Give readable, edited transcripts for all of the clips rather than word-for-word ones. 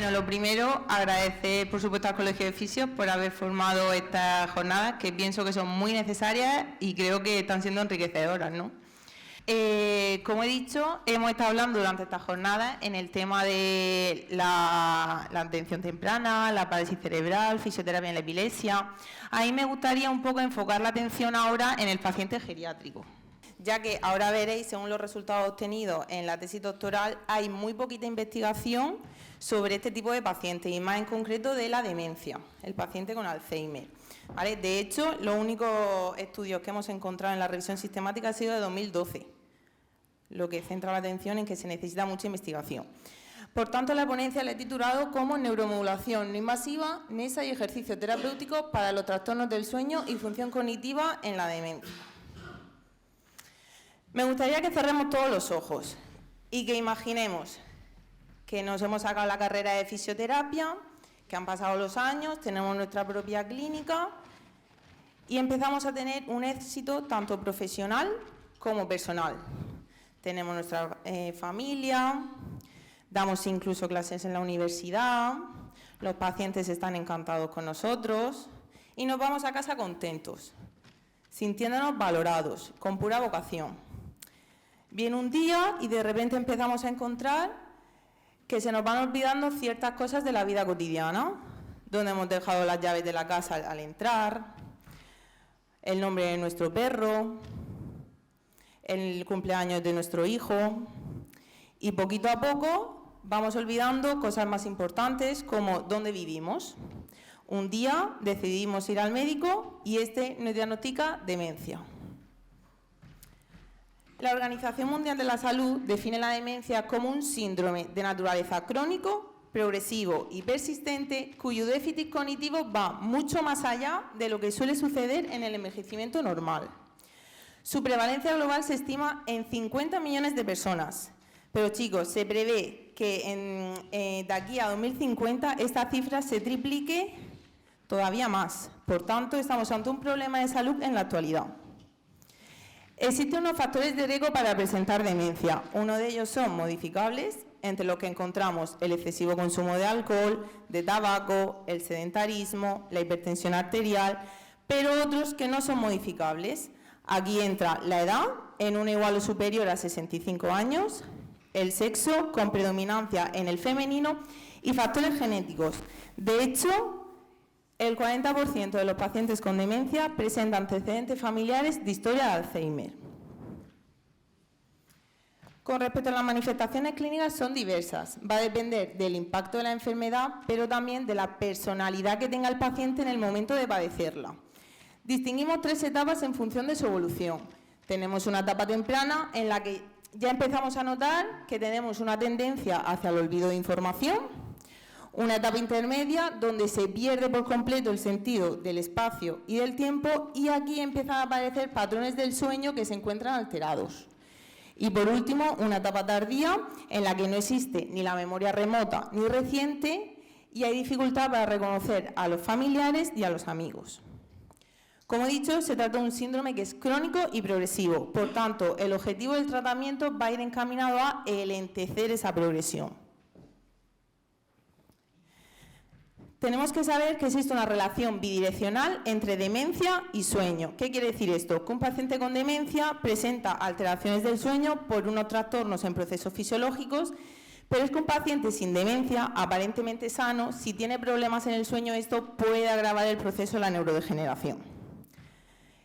Bueno, lo primero, agradecer, por supuesto, al Colegio de Fisios por haber formado estas jornadas, que pienso que son muy necesarias y creo que están siendo enriquecedoras, ¿no? Como he dicho, hemos estado hablando durante estas jornadas en el tema de la atención temprana, la parálisis cerebral, fisioterapia en la epilepsia. A mí me gustaría un poco enfocar la atención ahora en el paciente geriátrico, ya que ahora veréis, según los resultados obtenidos en la tesis doctoral, hay muy poquita investigación sobre este tipo de pacientes y más en concreto de la demencia, el paciente con Alzheimer. ¿Vale? De hecho, los únicos estudios que hemos encontrado en la revisión sistemática han sido de 2012, lo que centra la atención en que se necesita mucha investigación. Por tanto, la ponencia la he titulado como Neuromodulación no invasiva, NESA y ejercicio terapéutico para los trastornos del sueño y función cognitiva en la demencia. Me gustaría que cerremos todos los ojos y que imaginemos que nos hemos sacado la carrera de fisioterapia, que han pasado los años, tenemos nuestra propia clínica y empezamos a tener un éxito tanto profesional como personal. Tenemos nuestra familia, damos incluso clases en la universidad, los pacientes están encantados con nosotros y nos vamos a casa contentos, sintiéndonos valorados, con pura vocación. Viene un día y de repente empezamos a encontrar que se nos van olvidando ciertas cosas de la vida cotidiana, donde hemos dejado las llaves de la casa al entrar, el nombre de nuestro perro, el cumpleaños de nuestro hijo, y poquito a poco vamos olvidando cosas más importantes como dónde vivimos. Un día decidimos ir al médico y este nos diagnostica demencia. La Organización Mundial de la Salud define la demencia como un síndrome de naturaleza crónico, progresivo y persistente, cuyo déficit cognitivo va mucho más allá de lo que suele suceder en el envejecimiento normal. Su prevalencia global se estima en 50 millones de personas, pero chicos, se prevé que de aquí a 2050 esta cifra se triplique todavía más. Por tanto, estamos ante un problema de salud en la actualidad. Existen unos factores de riesgo para presentar demencia. Uno de ellos son modificables, entre los que encontramos el excesivo consumo de alcohol, de tabaco, el sedentarismo, la hipertensión arterial, pero otros que no son modificables. Aquí entra la edad, en una igual o superior a 65 años, el sexo, con predominancia en el femenino, y factores genéticos. De hecho, el 40% de los pacientes con demencia presentan antecedentes familiares de historia de Alzheimer. Con respecto a las manifestaciones clínicas, son diversas. Va a depender del impacto de la enfermedad, pero también de la personalidad que tenga el paciente en el momento de padecerla. Distinguimos 3 etapas en función de su evolución. Tenemos una etapa temprana en la que ya empezamos a notar que tenemos una tendencia hacia el olvido de información, una etapa intermedia donde se pierde por completo el sentido del espacio y del tiempo y aquí empiezan a aparecer patrones del sueño que se encuentran alterados. Y por último, una etapa tardía en la que no existe ni la memoria remota ni reciente y hay dificultad para reconocer a los familiares y a los amigos. Como he dicho, se trata de un síndrome que es crónico y progresivo. Por tanto, el objetivo del tratamiento va a ir encaminado a enlentecer esa progresión. Tenemos que saber que existe una relación bidireccional entre demencia y sueño. ¿Qué quiere decir esto? Que un paciente con demencia presenta alteraciones del sueño por unos trastornos en procesos fisiológicos, pero es que un paciente sin demencia, aparentemente sano, si tiene problemas en el sueño, esto puede agravar el proceso de la neurodegeneración.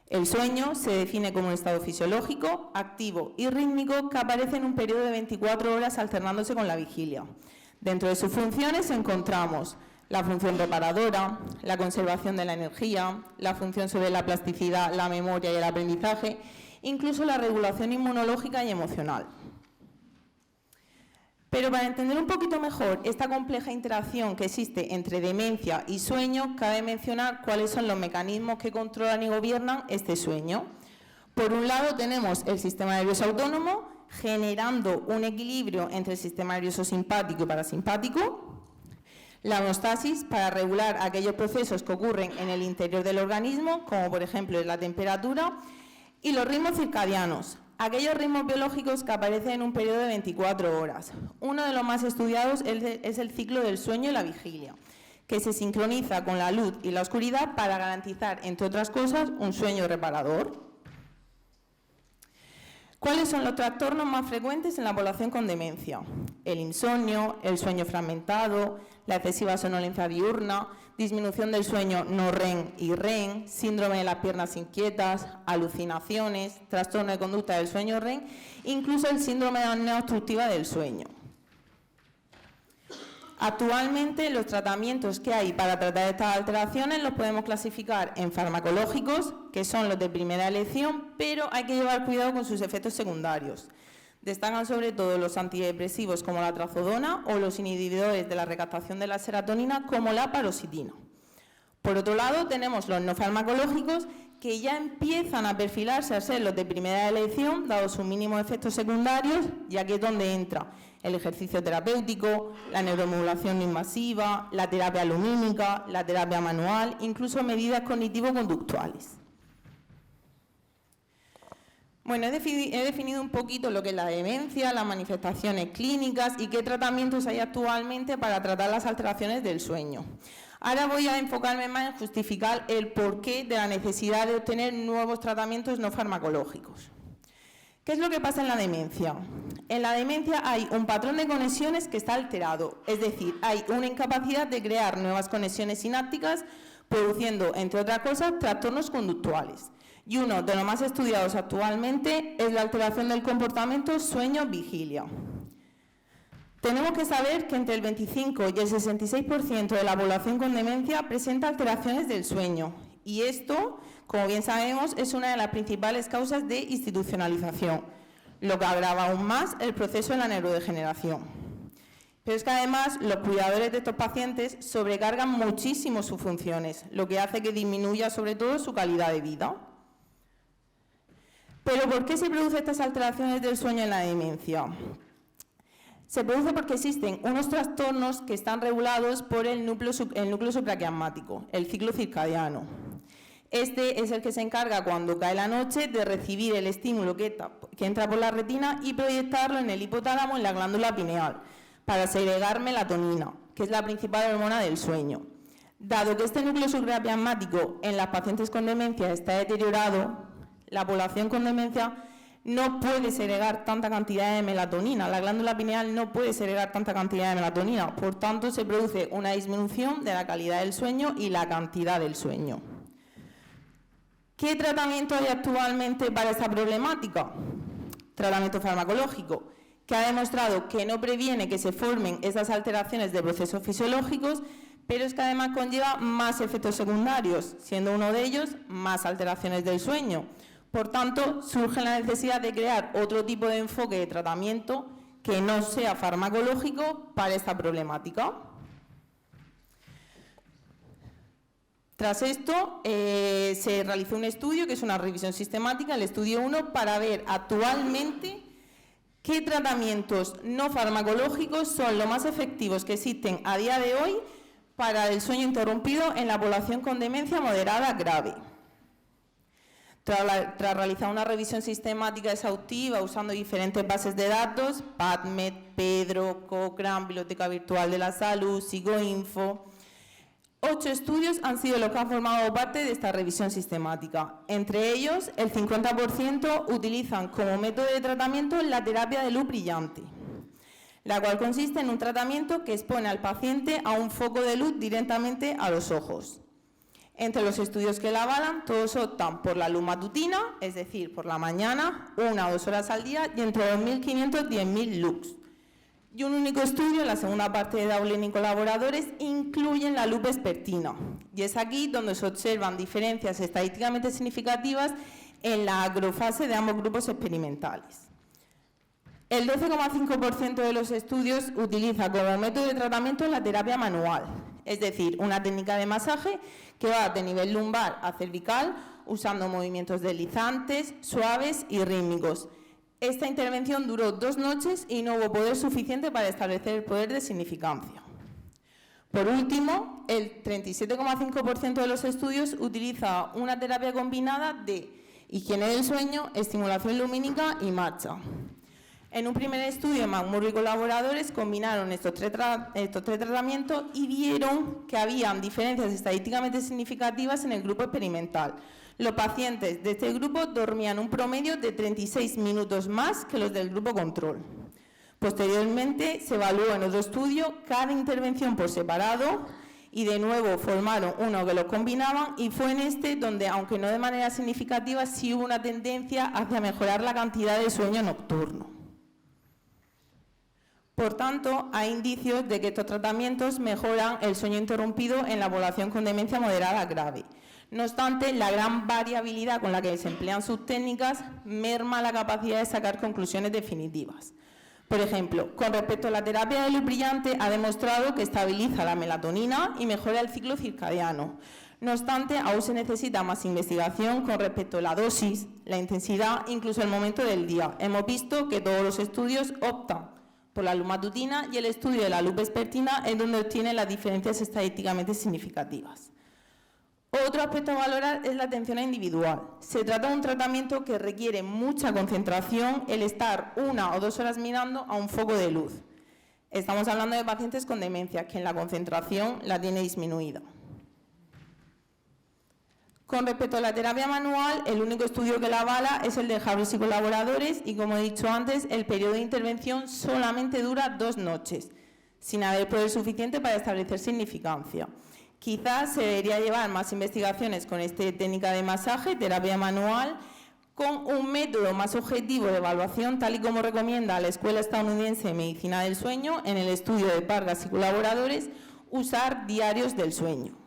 El sueño se define como un estado fisiológico, activo y rítmico que aparece en un periodo de 24 horas alternándose con la vigilia. Dentro de sus funciones encontramos la función reparadora, la conservación de la energía, la función sobre la plasticidad, la memoria y el aprendizaje, incluso la regulación inmunológica y emocional. Pero para entender un poquito mejor esta compleja interacción que existe entre demencia y sueño, cabe mencionar cuáles son los mecanismos que controlan y gobiernan este sueño. Por un lado tenemos el sistema nervioso autónomo, generando un equilibrio entre el sistema nervioso simpático y parasimpático, la homeostasis para regular aquellos procesos que ocurren en el interior del organismo, como por ejemplo la temperatura, y los ritmos circadianos, aquellos ritmos biológicos que aparecen en un periodo de 24 horas. Uno de los más estudiados es el ciclo del sueño y la vigilia, que se sincroniza con la luz y la oscuridad para garantizar, entre otras cosas, un sueño reparador. ¿Cuáles son los trastornos más frecuentes en la población con demencia? El insomnio, el sueño fragmentado, la excesiva somnolencia diurna, disminución del sueño no REM y REM, síndrome de las piernas inquietas, alucinaciones, trastorno de conducta del sueño REM, incluso el síndrome de apnea obstructiva del sueño. Actualmente, los tratamientos que hay para tratar estas alteraciones los podemos clasificar en farmacológicos, que son los de primera elección, pero hay que llevar cuidado con sus efectos secundarios. Destacan sobre todo los antidepresivos como la trazodona o los inhibidores de la recaptación de la serotonina como la paroxetina. Por otro lado, tenemos los no farmacológicos, que ya empiezan a perfilarse a ser los de primera elección, dados sus mínimos efectos secundarios, ya que es donde entra el ejercicio terapéutico, la neuromodulación no invasiva, la terapia lumínica, la terapia manual, incluso medidas cognitivo-conductuales. Bueno, he definido un poquito lo que es la demencia, las manifestaciones clínicas y qué tratamientos hay actualmente para tratar las alteraciones del sueño. Ahora voy a enfocarme más en justificar el porqué de la necesidad de obtener nuevos tratamientos no farmacológicos. ¿Qué es lo que pasa en la demencia? En la demencia hay un patrón de conexiones que está alterado, es decir, hay una incapacidad de crear nuevas conexiones sinápticas, produciendo, entre otras cosas, trastornos conductuales. Y uno de los más estudiados actualmente es la alteración del comportamiento sueño-vigilia. Tenemos que saber que entre el 25 y el 66% de la población con demencia presenta alteraciones del sueño, y esto, como bien sabemos, es una de las principales causas de institucionalización, lo que agrava aún más el proceso de la neurodegeneración. Pero es que además los cuidadores de estos pacientes sobrecargan muchísimo sus funciones, lo que hace que disminuya sobre todo su calidad de vida. ¿Pero por qué se producen estas alteraciones del sueño en la demencia? Se produce porque existen unos trastornos que están regulados por el núcleo supraquiasmático, el ciclo circadiano. Este es el que se encarga cuando cae la noche de recibir el estímulo que entra por la retina y proyectarlo en el hipotálamo, en la glándula pineal, para segregar melatonina, que es la principal hormona del sueño. Dado que este núcleo supraquiasmático en las pacientes con demencia está deteriorado, la población con demencia no puede segregar tanta cantidad de melatonina, la glándula pineal no puede segregar tanta cantidad de melatonina, por tanto se produce una disminución de la calidad del sueño y la cantidad del sueño. ¿Qué tratamiento hay actualmente para esta problemática? Tratamiento farmacológico, que ha demostrado que no previene que se formen esas alteraciones de procesos fisiológicos, pero es que además conlleva más efectos secundarios, siendo uno de ellos más alteraciones del sueño. Por tanto, surge la necesidad de crear otro tipo de enfoque de tratamiento que no sea farmacológico para esta problemática. Tras esto, se realizó un estudio, que es una revisión sistemática, el estudio 1, para ver actualmente qué tratamientos no farmacológicos son los más efectivos que existen a día de hoy para el sueño interrumpido en la población con demencia moderada grave. Tras realizar una revisión sistemática exhaustiva usando diferentes bases de datos, PubMed, Pedro, Cochrane, Biblioteca Virtual de la Salud, Psicoinfo, 8 estudios han sido los que han formado parte de esta revisión sistemática. Entre ellos, el 50% utilizan como método de tratamiento la terapia de luz brillante, la cual consiste en un tratamiento que expone al paciente a un foco de luz directamente a los ojos. Entre los estudios que la avalan, todos optan por la luz matutina, es decir, por la mañana, 1 o 2 horas al día, y entre 2.500 y 10.000 lux. Y un único estudio, la segunda parte de Daulen y colaboradores, incluyen la luz vespertina. Y es aquí donde se observan diferencias estadísticamente significativas en la agrofase de ambos grupos experimentales. El 12,5% de los estudios utiliza como método de tratamiento la terapia manual, es decir, una técnica de masaje que va de nivel lumbar a cervical, usando movimientos deslizantes, suaves y rítmicos. Esta intervención duró 2 noches y no hubo poder suficiente para establecer el poder de significancia. Por último, el 37,5% de los estudios utiliza una terapia combinada de higiene del sueño, estimulación lumínica y marcha. En un primer estudio, McMurray y colaboradores combinaron estos tres tratamientos y vieron que habían diferencias estadísticamente significativas en el grupo experimental. Los pacientes de este grupo dormían un promedio de 36 minutos más que los del grupo control. Posteriormente, se evaluó en otro estudio cada intervención por separado y de nuevo formaron uno que los combinaban y fue en este donde, aunque no de manera significativa, sí hubo una tendencia hacia mejorar la cantidad de sueño nocturno. Por tanto, hay indicios de que estos tratamientos mejoran el sueño interrumpido en la población con demencia moderada grave. No obstante, la gran variabilidad con la que se emplean sus técnicas merma la capacidad de sacar conclusiones definitivas. Por ejemplo, con respecto a la terapia de luz brillante, ha demostrado que estabiliza la melatonina y mejora el ciclo circadiano. No obstante, aún se necesita más investigación con respecto a la dosis, la intensidad, incluso el momento del día. Hemos visto que todos los estudios optan por la luz matutina y el estudio de la luz vespertina es donde obtiene las diferencias estadísticamente significativas. Otro aspecto a valorar es la atención individual. Se trata de un tratamiento que requiere mucha concentración el estar 1 o 2 horas mirando a un foco de luz. Estamos hablando de pacientes con demencia, que en la concentración la tiene disminuida. Con respecto a la terapia manual, el único estudio que la avala es el de Harris y colaboradores y, como he dicho antes, el periodo de intervención solamente dura 2 noches, sin haber poder suficiente para establecer significancia. Quizás se debería llevar más investigaciones con esta técnica de masaje, terapia manual, con un método más objetivo de evaluación, tal y como recomienda la Escuela Estadounidense de Medicina del Sueño en el estudio de Vargas y colaboradores, usar diarios del sueño.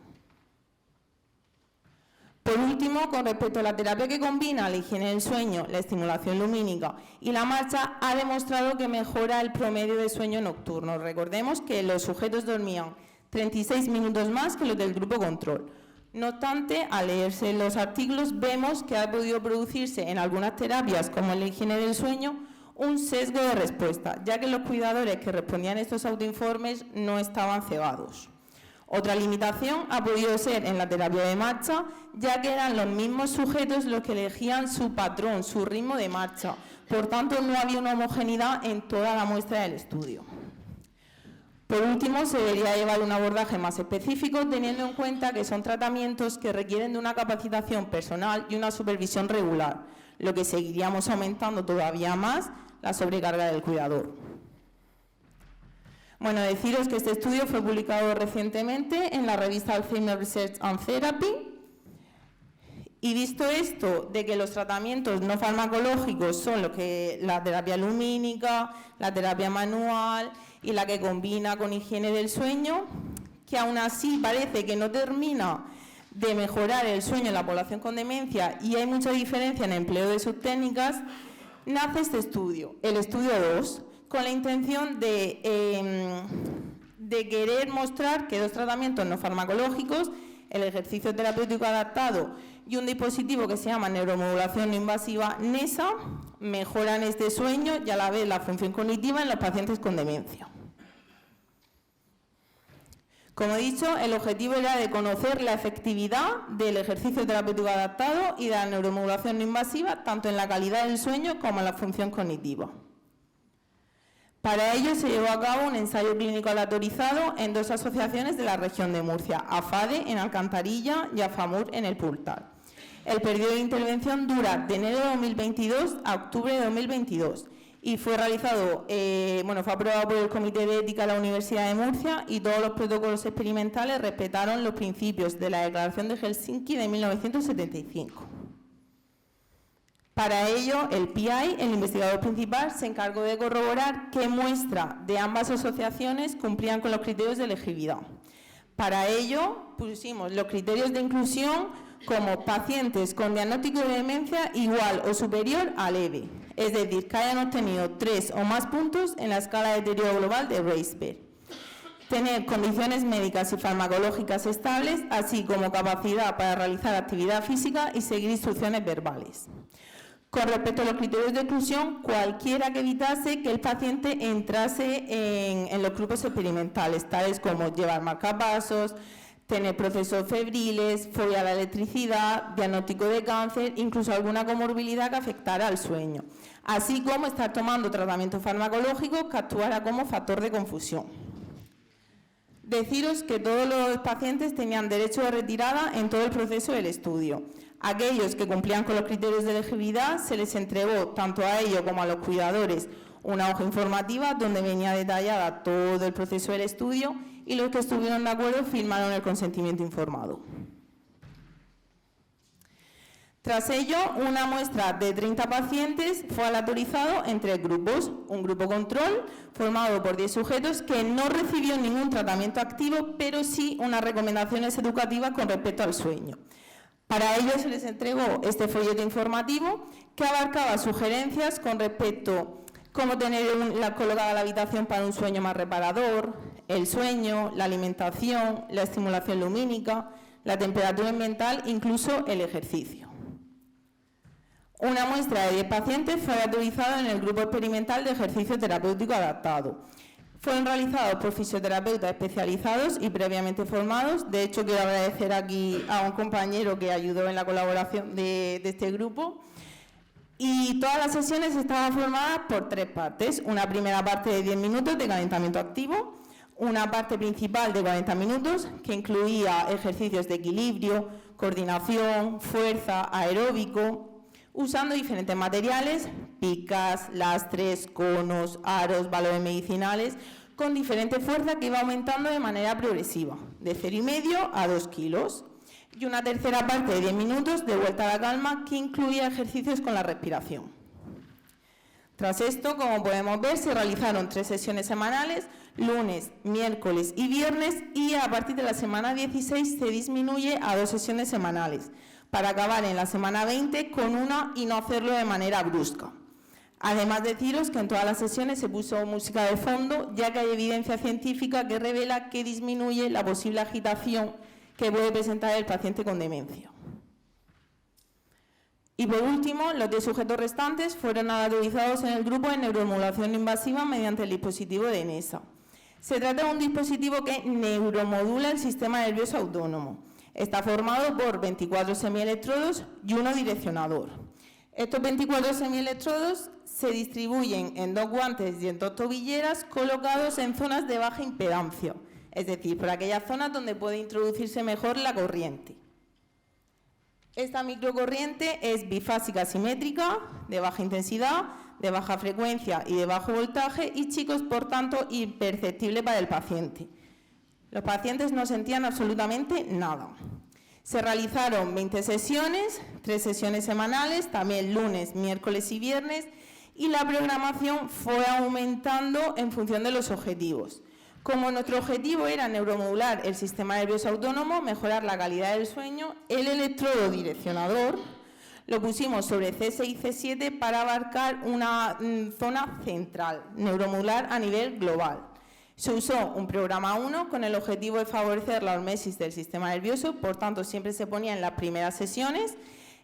Por último, con respecto a la terapia que combina la higiene del sueño, la estimulación lumínica y la marcha, ha demostrado que mejora el promedio de sueño nocturno. Recordemos que los sujetos dormían 36 minutos más que los del grupo control. No obstante, al leerse los artículos, vemos que ha podido producirse en algunas terapias, como la higiene del sueño, un sesgo de respuesta, ya que los cuidadores que respondían a estos autoinformes no estaban cegados. Otra limitación ha podido ser en la terapia de marcha, ya que eran los mismos sujetos los que elegían su patrón, su ritmo de marcha. Por tanto, no había una homogeneidad en toda la muestra del estudio. Por último, se debería llevar un abordaje más específico, teniendo en cuenta que son tratamientos que requieren de una capacitación personal y una supervisión regular, lo que seguiríamos aumentando todavía más la sobrecarga del cuidador. Bueno, deciros que este estudio fue publicado recientemente en la revista Alzheimer's Research and Therapy. Y visto esto, de que los tratamientos no farmacológicos son lo que la terapia lumínica, la terapia manual y la que combina con higiene del sueño, que aún así parece que no termina de mejorar el sueño en la población con demencia y hay mucha diferencia en el empleo de sus técnicas, nace este estudio, el estudio 2, con la intención de querer mostrar que 2 tratamientos no farmacológicos, el ejercicio terapéutico adaptado y un dispositivo que se llama neuromodulación no invasiva NESA, mejoran este sueño y a la vez la función cognitiva en los pacientes con demencia. Como he dicho, el objetivo era de conocer la efectividad del ejercicio terapéutico adaptado y de la neuromodulación no invasiva, tanto en la calidad del sueño como en la función cognitiva. Para ello se llevó a cabo un ensayo clínico aleatorizado en 2 asociaciones de la región de Murcia, AFADE en Alcantarilla y AFAMUR en el Purtal. El periodo de intervención dura de enero de 2022 a octubre de 2022 y fue realizado, fue aprobado por el Comité de Ética de la Universidad de Murcia y todos los protocolos experimentales respetaron los principios de la Declaración de Helsinki de 1975. Para ello, el PI, el investigador principal, se encargó de corroborar qué muestra de ambas asociaciones cumplían con los criterios de elegibilidad. Para ello, pusimos los criterios de inclusión como pacientes con diagnóstico de demencia igual o superior a leve, es decir, que hayan obtenido 3 o más puntos en la escala de deterioro global de Reisberg. Tener condiciones médicas y farmacológicas estables, así como capacidad para realizar actividad física y seguir instrucciones verbales. Con respecto a los criterios de exclusión, cualquiera que evitase que el paciente entrase en los grupos experimentales, tales como llevar marcapasos, tener procesos febriles, fobia a la electricidad, diagnóstico de cáncer, incluso alguna comorbilidad que afectara al sueño, así como estar tomando tratamientos farmacológicos que actuara como factor de confusión. Deciros que todos los pacientes tenían derecho de retirada en todo el proceso del estudio. Aquellos que cumplían con los criterios de elegibilidad se les entregó tanto a ellos como a los cuidadores una hoja informativa donde venía detallada todo el proceso del estudio y los que estuvieron de acuerdo firmaron el consentimiento informado. Tras ello, una muestra de 30 pacientes fue aleatorizado en 3 grupos. Un grupo control, formado por 10 sujetos, que no recibió ningún tratamiento activo, pero sí unas recomendaciones educativas con respecto al sueño. Para ello se les entregó este folleto informativo que abarcaba sugerencias con respecto a cómo tener colocada la habitación para un sueño más reparador, el sueño, la alimentación, la estimulación lumínica, la temperatura ambiental, incluso el ejercicio. Una muestra de 10 pacientes fue autorizada en el grupo experimental de ejercicio terapéutico adaptado. Fueron realizados por fisioterapeutas especializados y previamente formados. De hecho, quiero agradecer aquí a un compañero que ayudó en la colaboración de este grupo. Y todas las sesiones estaban formadas por 3 partes. Una primera parte de 10 minutos de calentamiento activo, una parte principal de 40 minutos que incluía ejercicios de equilibrio, coordinación, fuerza, aeróbico, usando diferentes materiales, picas, lastres, conos, aros, valores medicinales, con diferente fuerza que iba aumentando de manera progresiva, de 0,5 a 2 kilos. Y una tercera parte de 10 minutos de vuelta a la calma que incluía ejercicios con la respiración. Tras esto, como podemos ver, se realizaron 3 sesiones semanales, lunes, miércoles y viernes, y a partir de la semana 16 se disminuye a 2 sesiones semanales, para acabar en la semana 20 con una y no hacerlo de manera brusca. Además, deciros que en todas las sesiones se puso música de fondo, ya que hay evidencia científica que revela que disminuye la posible agitación que puede presentar el paciente con demencia. Y por último, los 10 sujetos restantes fueron autorizados en el grupo de neuromodulación invasiva mediante el dispositivo de NESA. Se trata de un dispositivo que neuromodula el sistema nervioso autónomo. Está formado por 24 semielectrodos y uno direccionador. Estos 24 semielectrodos se distribuyen en 2 guantes y en 2 tobilleras colocados en zonas de baja impedancia, es decir, por aquellas zonas donde puede introducirse mejor la corriente. Esta microcorriente es bifásica simétrica, de baja intensidad, de baja frecuencia y de bajo voltaje y, chicos, por tanto, imperceptible para el paciente. Los pacientes no sentían absolutamente nada. Se realizaron 20 sesiones, 3 sesiones semanales, también lunes, miércoles y viernes, y la programación fue aumentando en función de los objetivos. Como nuestro objetivo era neuromodular el sistema nervioso autónomo, mejorar la calidad del sueño, el electrodo direccionador lo pusimos sobre C6 y C7 para abarcar una zona central, neuromodular a nivel global. Se usó un programa 1 con el objetivo de favorecer la hormesis del sistema nervioso, por tanto siempre se ponía en las primeras sesiones,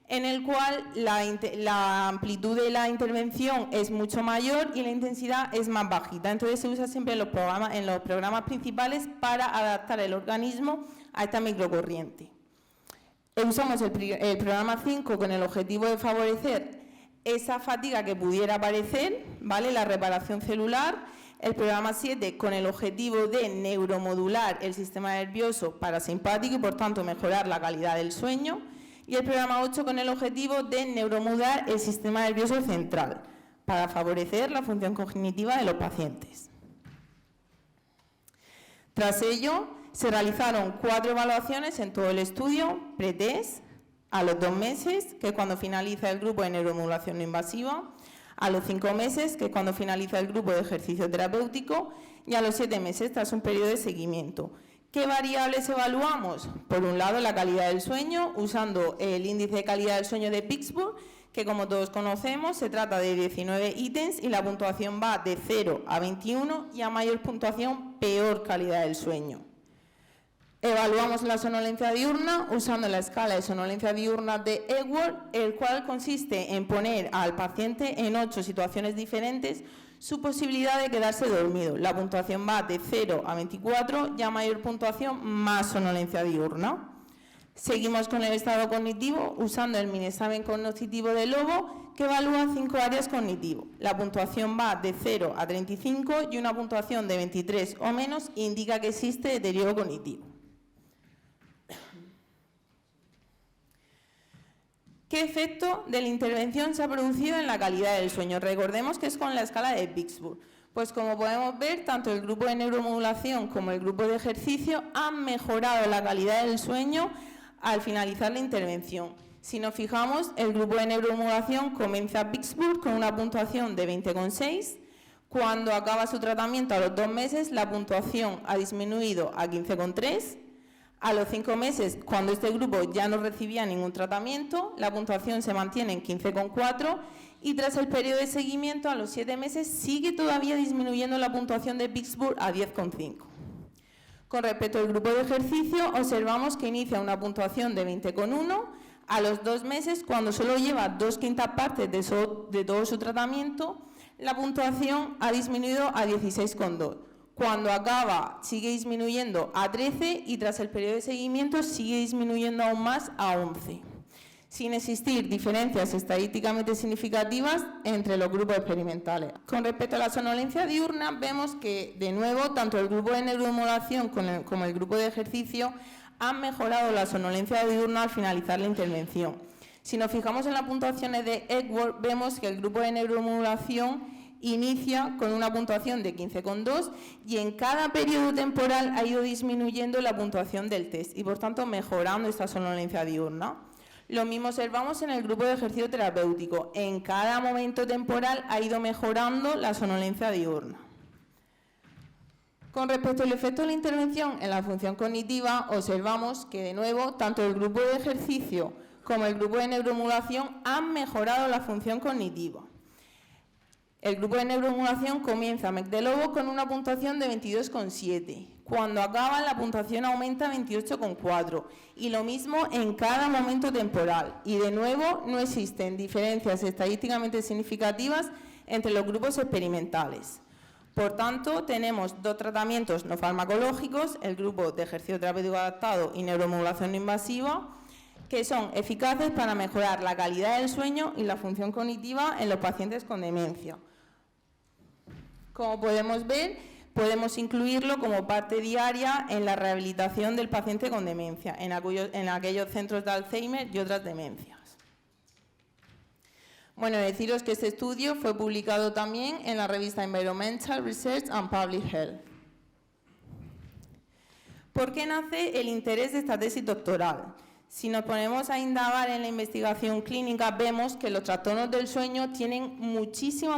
en el cual la amplitud de la intervención es mucho mayor y la intensidad es más bajita. Entonces se usa siempre en los programas principales para adaptar el organismo a esta microcorriente. Usamos el programa 5 con el objetivo de favorecer esa fatiga que pudiera aparecer, ¿vale? La reparación celular. El programa 7 con el objetivo de neuromodular el sistema nervioso parasimpático y por tanto mejorar la calidad del sueño. Y el programa 8 con el objetivo de neuromodular el sistema nervioso central para favorecer la función cognitiva de los pacientes. Tras ello, se realizaron 4 evaluaciones en todo el estudio, pretest, a los 2 meses, que es cuando finaliza el grupo de neuromodulación no invasiva, a los 5 meses, que es cuando finaliza el grupo de ejercicio terapéutico, y a los 7 meses, tras un periodo de seguimiento. ¿Qué variables evaluamos? Por un lado, la calidad del sueño, usando el índice de calidad del sueño de Pittsburgh, que como todos conocemos, se trata de 19 ítems y la puntuación va de 0 a 21 y a mayor puntuación, peor calidad del sueño. Evaluamos la somnolencia diurna usando la escala de somnolencia diurna de Epworth, el cual consiste en poner al paciente en 8 situaciones diferentes su posibilidad de quedarse dormido. La puntuación va de 0 a 24, ya mayor puntuación, más somnolencia diurna. Seguimos con el estado cognitivo usando el mini examen cognitivo de Lobo, que evalúa 5 áreas cognitivas. La puntuación va de 0 a 35 y una puntuación de 23 o menos indica que existe deterioro cognitivo. ¿Qué efecto de la intervención se ha producido en la calidad del sueño? Recordemos que es con la escala de Pittsburgh. Pues como podemos ver, tanto el grupo de neuromodulación como el grupo de ejercicio han mejorado la calidad del sueño al finalizar la intervención. Si nos fijamos, el grupo de neuromodulación comienza Pittsburgh con una puntuación de 20,6. Cuando acaba su tratamiento a los 2 meses, la puntuación ha disminuido a 15,3. A los 5 meses, cuando este grupo ya no recibía ningún tratamiento, la puntuación se mantiene en 15,4 y tras el periodo de seguimiento, a los 7 meses, sigue todavía disminuyendo la puntuación de Pittsburgh a 10,5. Con respecto al grupo de ejercicio, observamos que inicia una puntuación de 20,1. A los 2 meses, cuando solo lleva 2/5 partes de todo su tratamiento, la puntuación ha disminuido a 16,2. Cuando acaba, sigue disminuyendo a 13 y tras el periodo de seguimiento sigue disminuyendo aún más a 11, sin existir diferencias estadísticamente significativas entre los grupos experimentales. Con respecto a la somnolencia diurna, vemos que, de nuevo, tanto el grupo de neuromodulación como el grupo de ejercicio han mejorado la somnolencia diurna al finalizar la intervención. Si nos fijamos en las puntuaciones de Epworth, vemos que el grupo de neuromodulación inicia con una puntuación de 15,2 y en cada periodo temporal ha ido disminuyendo la puntuación del test y, por tanto, mejorando esta somnolencia diurna. Lo mismo observamos en el grupo de ejercicio terapéutico. En cada momento temporal ha ido mejorando la somnolencia diurna. Con respecto al efecto de la intervención en la función cognitiva, observamos que, de nuevo, tanto el grupo de ejercicio como el grupo de neuromodulación han mejorado la función cognitiva. El grupo de neuromodulación comienza MEC de Lobo con una puntuación de 22,7. Cuando acaba, la puntuación aumenta a 28,4. Y lo mismo en cada momento temporal. Y de nuevo, no existen diferencias estadísticamente significativas entre los grupos experimentales. Por tanto, tenemos 2 tratamientos no farmacológicos, el grupo de ejercicio terapéutico adaptado y neuromodulación no invasiva, que son eficaces para mejorar la calidad del sueño y la función cognitiva en los pacientes con demencia. Como podemos ver, podemos incluirlo como parte diaria en la rehabilitación del paciente con demencia, en aquellos centros de Alzheimer y otras demencias. Bueno, deciros que este estudio fue publicado también en la revista Environmental Research and Public Health. ¿Por qué nace el interés de esta tesis doctoral? Si nos ponemos a indagar en la investigación clínica, vemos que los trastornos del sueño tienen muchísima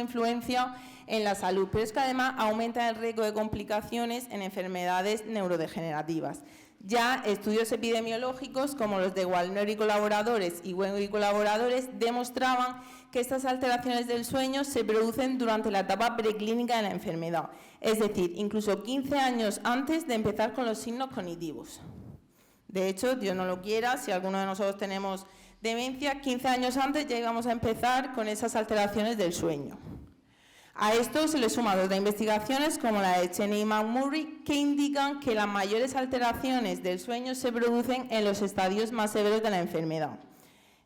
influencia en la salud, pero es que además aumenta el riesgo de complicaciones en enfermedades neurodegenerativas. Ya estudios epidemiológicos como los de Wallner y colaboradores y Wen y colaboradores demostraban que estas alteraciones del sueño se producen durante la etapa preclínica de la enfermedad, es decir, incluso 15 años antes de empezar con los signos cognitivos. De hecho, Dios no lo quiera, si alguno de nosotros tenemos demencia, 15 años antes ya íbamos a empezar con esas alteraciones del sueño. A esto se le suman otras investigaciones como la de Cheney y McMurray que indican que las mayores alteraciones del sueño se producen en los estadios más severos de la enfermedad.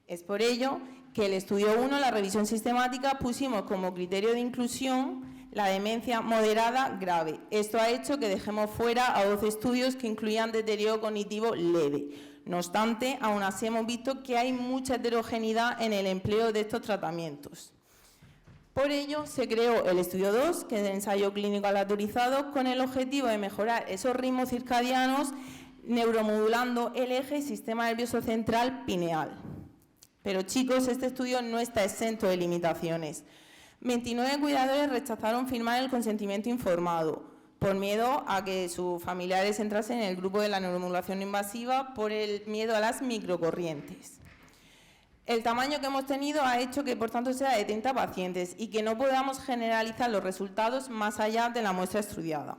Es por ello que el estudio 1, la revisión sistemática, pusimos como criterio de inclusión la demencia moderada grave. Esto ha hecho que dejemos fuera a 12 estudios que incluían deterioro cognitivo leve. No obstante, aún así hemos visto que hay mucha heterogeneidad en el empleo de estos tratamientos. Por ello, se creó el estudio 2, que es el ensayo clínico aleatorizado, con el objetivo de mejorar esos ritmos circadianos neuromodulando el eje sistema nervioso central pineal. Pero chicos, este estudio no está exento de limitaciones. 29 cuidadores rechazaron firmar el consentimiento informado por miedo a que sus familiares entrasen en el grupo de la neuromodulación invasiva por el miedo a las microcorrientes. El tamaño que hemos tenido ha hecho que, por tanto, sea de 30 pacientes y que no podamos generalizar los resultados más allá de la muestra estudiada.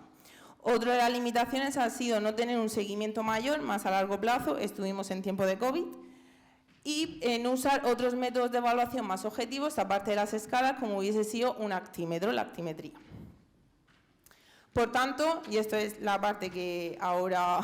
Otra de las limitaciones ha sido no tener un seguimiento mayor, más a largo plazo, estuvimos en tiempo de COVID, y no usar otros métodos de evaluación más objetivos, aparte de las escalas, como hubiese sido un actímetro, la actimetría. Por tanto, y esto es la parte que ahora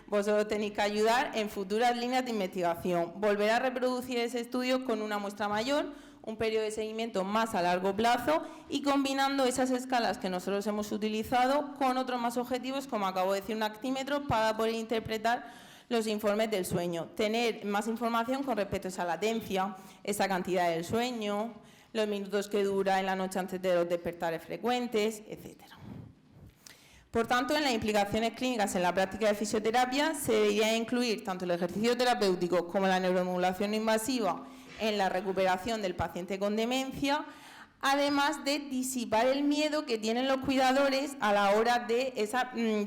vosotros tenéis que ayudar, en futuras líneas de investigación, volver a reproducir ese estudio con una muestra mayor, un periodo de seguimiento más a largo plazo y combinando esas escalas que nosotros hemos utilizado con otros más objetivos, como acabo de decir, un actímetro, para poder interpretar los informes del sueño. Tener más información con respecto a esa latencia, esa cantidad del sueño, los minutos que dura en la noche antes de los despertares frecuentes, etc. Por tanto, en las implicaciones clínicas en la práctica de fisioterapia se debería incluir tanto el ejercicio terapéutico como la neuromodulación no invasiva en la recuperación del paciente con demencia, además de disipar el miedo que tienen los cuidadores a la hora de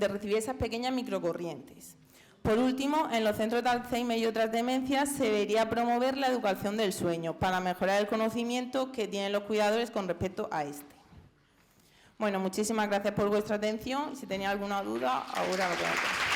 recibir esas pequeñas microcorrientes. Por último, en los centros de Alzheimer y otras demencias se debería promover la educación del sueño para mejorar el conocimiento que tienen los cuidadores con respecto a este. Bueno, muchísimas gracias por vuestra atención y si tenía alguna duda, ahora lo tengo.